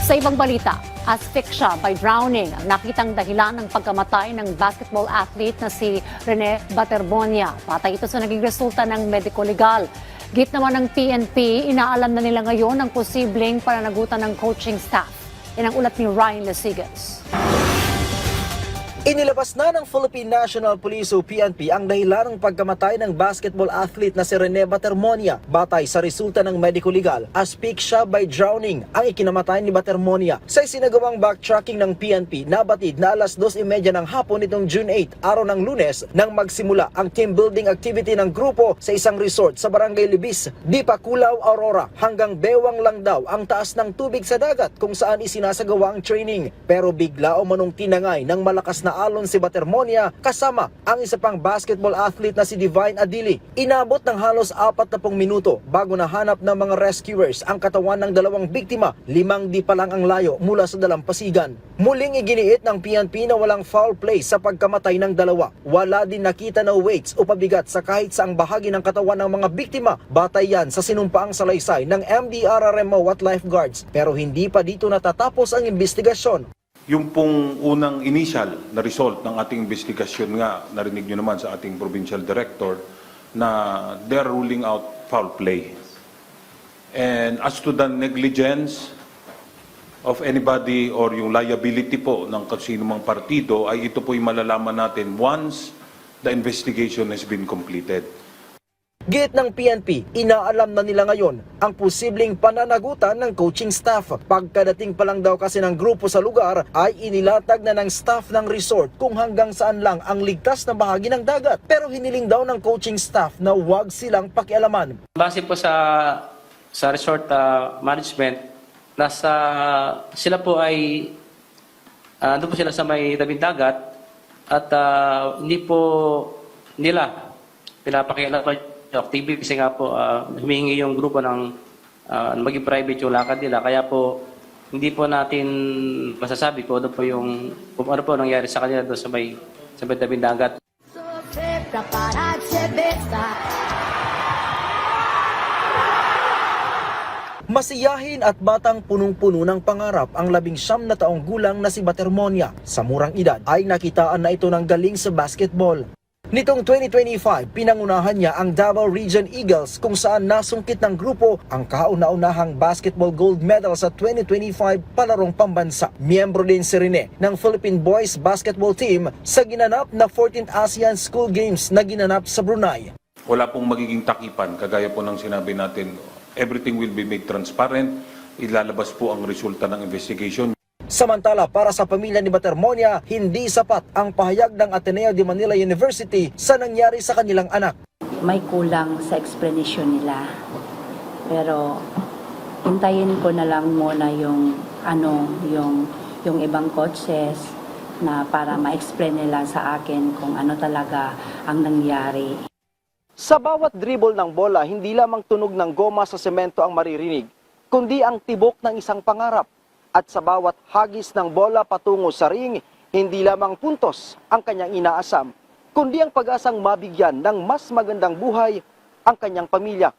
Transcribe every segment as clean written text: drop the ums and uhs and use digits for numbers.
Sa ibang balita, asphyxia by drowning ang nakitang dahilan ng pagkamatay ng basketball athlete na si Rene Baterbonia. Patay ito sa naging resulta ng medico-legal. Git naman ng PNP, inaalam na nila ngayon ang posibleng pananagutan ng coaching staff. Yan ang ulat ni Ryan Lesigas. Inilabas na ng Philippine National Police o PNP ang dahilan ng pagkamatay ng basketball athlete na si Rene Batermonia batay sa resulta ng medico-legal. Asphyxia by drowning ang ikinamatay ni Batermonia. Sa isinagawang backtracking ng PNP, nabatid na alas 2:30 ng hapon nitong June 8, araw ng Lunes, nang magsimula ang team building activity ng grupo sa isang resort sa Barangay Libis, Dipakulaw, Aurora. Hanggang bewang lang daw ang taas ng tubig sa dagat kung saan isinasagawa ang training. Pero bigla o manong tinangay ng malakas na alon si Batermonia kasama ang isa pang basketball athlete na si Divine Adili. Inabot ng halos 40 minuto bago nahanap ng mga rescuers ang katawan ng dalawang biktima. 5 di pa lang ang layo mula sa dalampasigan. Muling iginiit ng PNP na walang foul play sa pagkamatay ng dalawa. Wala din nakita na weights o pabigat sa kahit saang bahagi ng katawan ng mga biktima. Batay yan sa sinumpaang salaysay ng MDRRMO at lifeguards. Pero hindi pa dito natatapos ang investigasyon. Yung pong unang initial na result ng ating investigasyon nga, narinig nyo naman sa ating provincial director, na they're ruling out foul play. And as to the negligence of anybody or yung liability po ng sino mang partido, ay ito po'y malalaman natin once the investigation has been completed. Git ng PNP, inaalam na nila ngayon ang posibleng pananagutan ng coaching staff. Pagkadating pa lang daw kasi ng grupo sa lugar ay inilatag na ng staff ng resort kung hanggang saan lang ang ligtas na bahagi ng dagat. Pero hiniling daw ng coaching staff na huwag silang pakialaman. Base po sa resort management, sila po ay doon po sila sa may tabing dagat at hindi po nila pinapakialaman activity kasi nga po humihingi yung grupo ng maging private yung lakad nila. Kaya po hindi po natin masasabi kung ano po nangyari sa kanila doon sa may tabing dagat. Masiyahin at batang punong-puno ng pangarap ang 19 na taong gulang na si Batermonia. Sa murang edad ay nakitaan na ito ng galing sa basketball. Nitong 2025, pinangunahan niya ang Davao Region Eagles kung saan nasungkit ng grupo ang kauna-unahang basketball gold medal sa 2025 palarong pambansa. Miyembro din si Rene ng Philippine Boys Basketball Team sa ginanap na 14th ASEAN School Games na ginanap sa Brunei. Wala pong magiging takipan, kagaya po ng sinabi natin, everything will be made transparent, ilalabas po ang resulta ng investigation. Samantala, para sa pamilya ni Batermonia, hindi sapat ang pahayag ng Ateneo de Manila University sa nangyari sa kanilang anak. May kulang sa explanation nila. Pero hintayin ko na lang muna yung ibang coaches na para ma-explain nila sa akin kung ano talaga ang nangyari. Sa bawat dribble ng bola, hindi lamang tunog ng goma sa semento ang maririnig, kundi ang tibok ng isang pangarap. At sa bawat hagis ng bola patungo sa ring, hindi lamang puntos ang kanyang inaasam, kundi ang pag-asang mabigyan ng mas magandang buhay ang kanyang pamilya.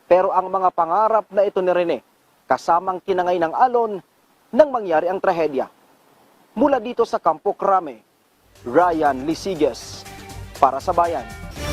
Pero ang mga pangarap na ito ni Rene, kasamang tinangay ng alon nang mangyari ang trahedya. Mula dito sa Campo Crame, Ryan Lesigas, para sa Bayan.